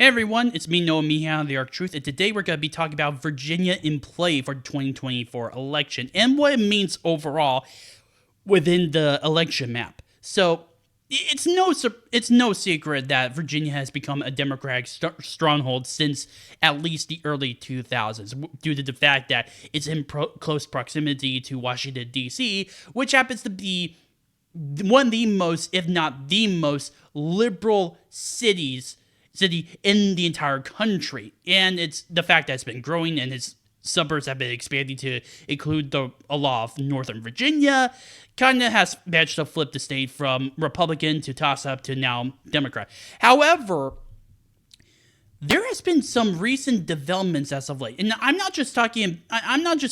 everyone, it's me, Noah Meehan, the Arc Truth, and today we're going to be talking about Virginia in play for the 2024 election and what it means overall within the election map. So, it's no secret that Virginia has become a Democratic stronghold since at least the early 2000s, due to the fact that it's in close proximity to Washington, D.C., which happens to be one of the most, if not the most, liberal city in the entire country. And it's the fact that it's been growing and its suburbs have been expanding to include a lot of Northern Virginia, kind of has managed to flip the state from Republican to toss-up to now Democrat. However, there has been some recent developments as of late, and I'm not just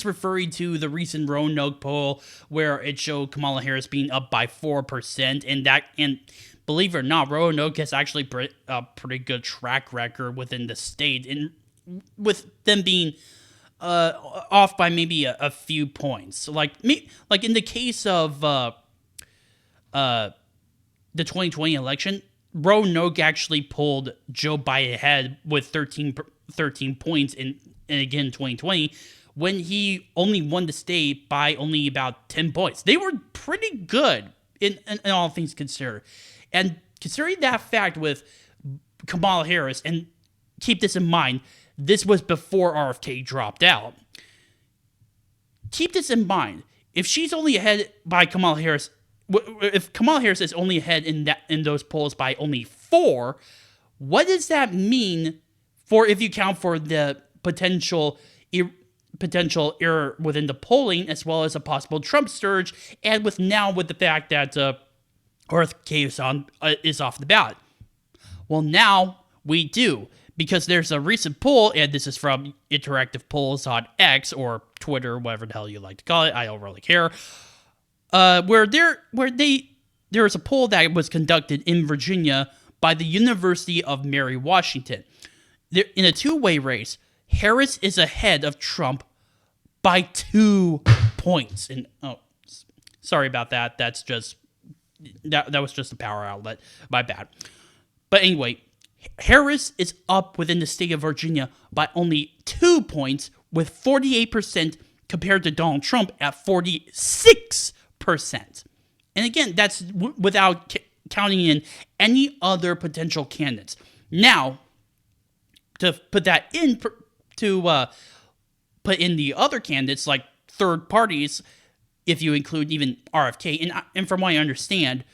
referring to the recent Roanoke poll where it showed Kamala Harris being up by 4%, and believe it or not, Roanoke has actually a pretty good track record within the state, and with them being off by maybe a few points. Like in the case of the 2020 election, Roanoke actually pulled Joe Biden ahead with 13 points in again 2020, when he only won the state by only about 10 points. They were pretty good in all things considered. And considering that fact with Kamala Harris, and keep this in mind, this was before RFK dropped out. Keep this in mind. If she's only ahead by Kamala Harris, if Kamala Harris is only ahead in those polls by only 4, what does that mean for, if you count for the potential error within the polling, as well as a possible Trump surge, and with the fact that RFK is off the ballot? Well, now we do, because there's a recent poll, and this is from Interactive Polls on X or Twitter, whatever the hell you like to call it. I don't really care. Where there was a poll that was conducted in Virginia by the University of Mary Washington. In a two-way race, Harris is ahead of Trump by 2 points. And sorry about that. That was just a power outlet. My bad. But anyway, Harris is up within the state of Virginia by only 2 points, with 48% compared to Donald Trump at 46%. And again, that's without counting in any other potential candidates. Now, to put that in, put in the other candidates, like third parties, if you include even RFK, and from what I understand,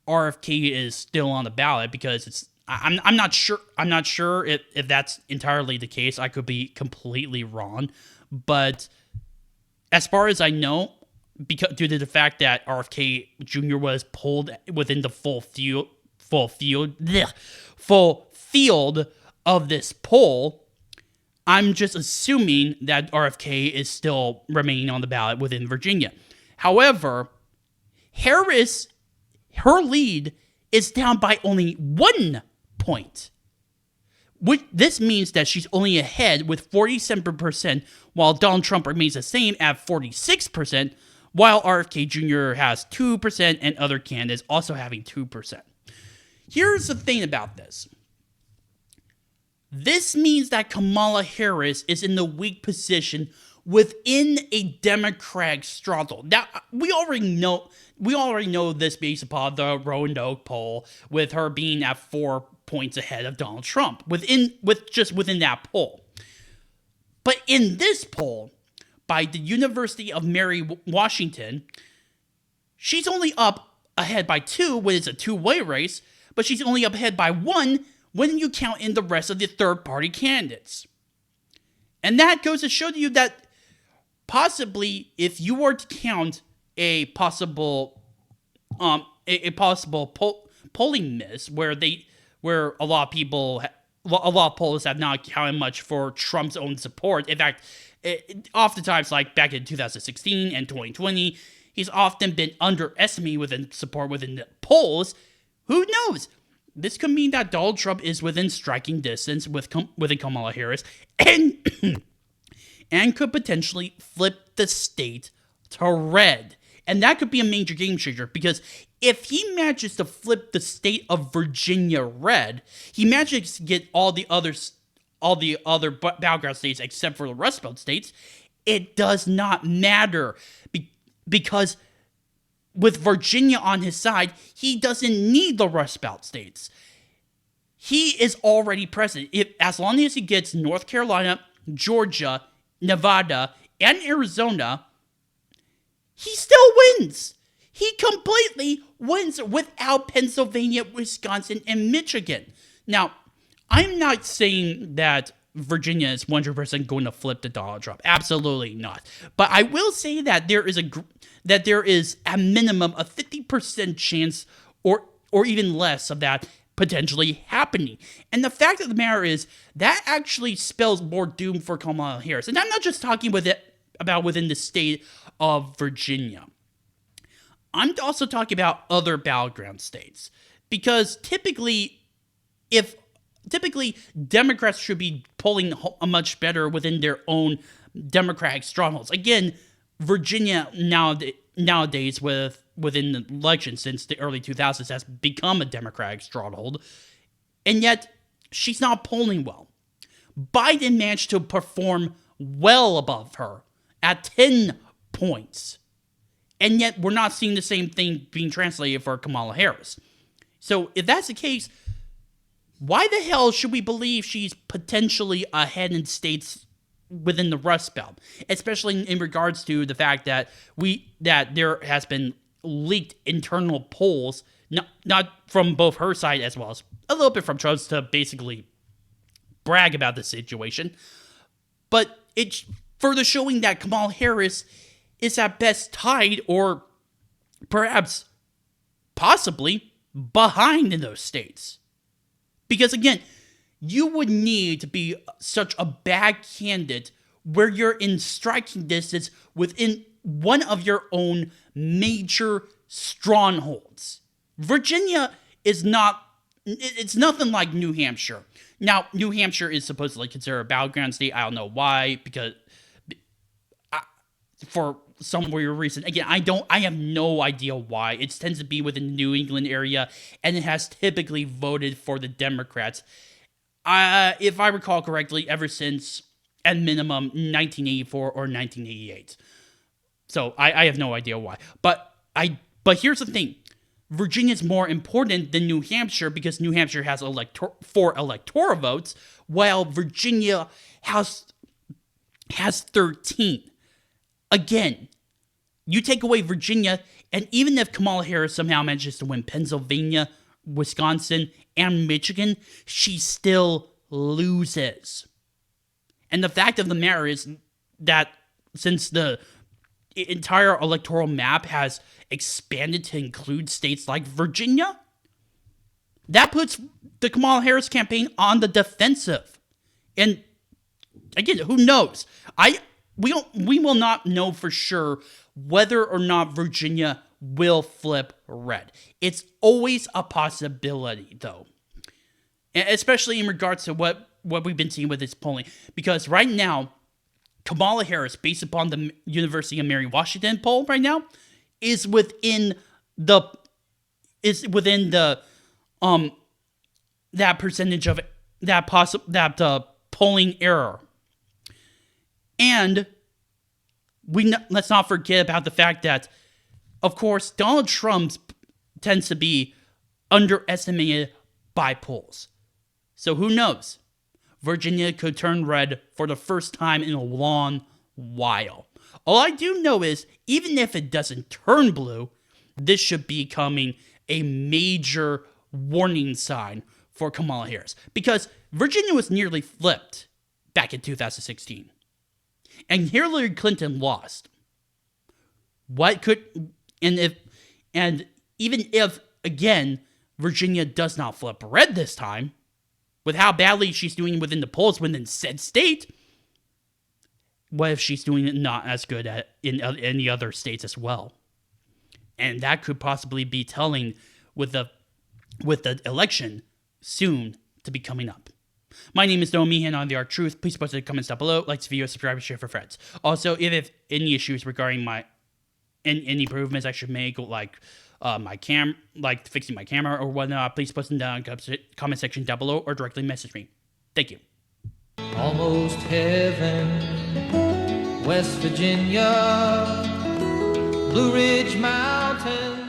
RFK is still on the ballot because it's. I'm not sure. I'm not sure if that's entirely the case. I could be completely wrong, but as far as I know, because due to the fact that RFK Jr. was pulled within the full field of this poll, I'm just assuming that RFK is still remaining on the ballot within Virginia. However, Harris, her lead is down by only 1 point. This means that she's only ahead with 47%, while Donald Trump remains the same at 46%, while RFK Jr. has 2% and other candidates also having 2%. Here's the thing about this. This means that Kamala Harris is in the weak position within a Democratic stronghold. Now, we already know this based upon the Roanoke poll, with her being at 4 points ahead of Donald Trump within that poll. But in this poll by the University of Mary Washington, she's only up ahead by 2 when it's a two-way race, but she's only up ahead by 1 when you count in the rest of the third-party candidates. And that goes to show you that possibly, if you were to count a possible polling miss, where a lot of polls have not counted much for Trump's own support. In fact, oftentimes, like back in 2016 and 2020, he's often been underestimated within support within the polls. Who knows? This could mean that Donald Trump is within striking distance within Kamala Harris, and could potentially flip the state to red And that could be a major game changer, because if he manages to flip the state of Virginia red, he manages to get all the other battleground states except for the Rust Belt states. It does not matter, because with Virginia on his side, he doesn't need the Rust Belt states. He is already president. As long as he gets North Carolina, Georgia, Nevada, and Arizona, he still wins. He completely wins without Pennsylvania, Wisconsin, and Michigan. Now, I'm not saying that Virginia is 100% going to flip to Donald Trump. Absolutely not. But I will say that there is a minimum a 50% chance, or even less, of that potentially happening. And the fact of the matter is that actually spells more doom for Kamala Harris. And I'm not just talking about within the state of Virginia. I'm also talking about other battleground states, because typically Democrats should be polling much better within their own Democratic strongholds. Again, Virginia nowadays within the election since the early 2000s has become a Democratic stronghold, and yet she's not polling well. Biden managed to perform well above her at 10 points, and yet we're not seeing the same thing being translated for Kamala Harris. So if that's the case, why the hell should we believe she's potentially ahead in states within the Rust Belt, especially in regards to the fact that there has been leaked internal polls, not from both her side as well as a little bit from Trump's, to basically brag about the situation, but it's further showing that Kamala Harris is at best tied, or perhaps possibly behind in those states. Because again, you would need to be such a bad candidate where you're in striking distance within one of your own major strongholds. Virginia is it's nothing like New Hampshire. Now, New Hampshire is supposedly considered a battleground state. I don't know why, because for some weird reason. Again, I have no idea why. It tends to be within the New England area, and it has typically voted for the Democrats. If I recall correctly, ever since, at minimum, 1984 or 1988. So I have no idea why. But here's the thing. Virginia's more important than New Hampshire, because New Hampshire has 4 electoral votes, while Virginia has 13. Again, you take away Virginia, and even if Kamala Harris somehow manages to win Pennsylvania, Wisconsin, and Michigan, she still loses. And the fact of the matter is that since the entire electoral map has expanded to include states like Virginia, that puts the Kamala Harris campaign on the defensive. And again, who knows? We will not know for sure whether or not Virginia will flip red. It's always a possibility, though, especially in regards to what we've been seeing with this polling. Because right now, Kamala Harris, based upon the University of Mary Washington poll right now, is within the that percentage of that polling error. And let's not forget about the fact that, of course, Donald Trump tends to be underestimated by polls. So who knows? Virginia could turn red for the first time in a long while. All I do know is, even if it doesn't turn blue, this should be becoming a major warning sign for Kamala Harris. Because Virginia was nearly flipped back in 2016. And Hillary Clinton lost. Even if, again, Virginia does not flip red this time, with how badly she's doing within the polls within said state, what if she's doing it not as good in any other states as well? And that could possibly be telling with the election soon to be coming up. My name is Noah Meehan on The Art Truth. Please post in the comments down below. Like this video, subscribe, and share for friends. Also, if you have any issues regarding any improvements I should make, like like fixing my camera or whatnot, please post them down in the comment section down below or directly message me. Thank you. Almost heaven, West Virginia, Blue Ridge Mountains.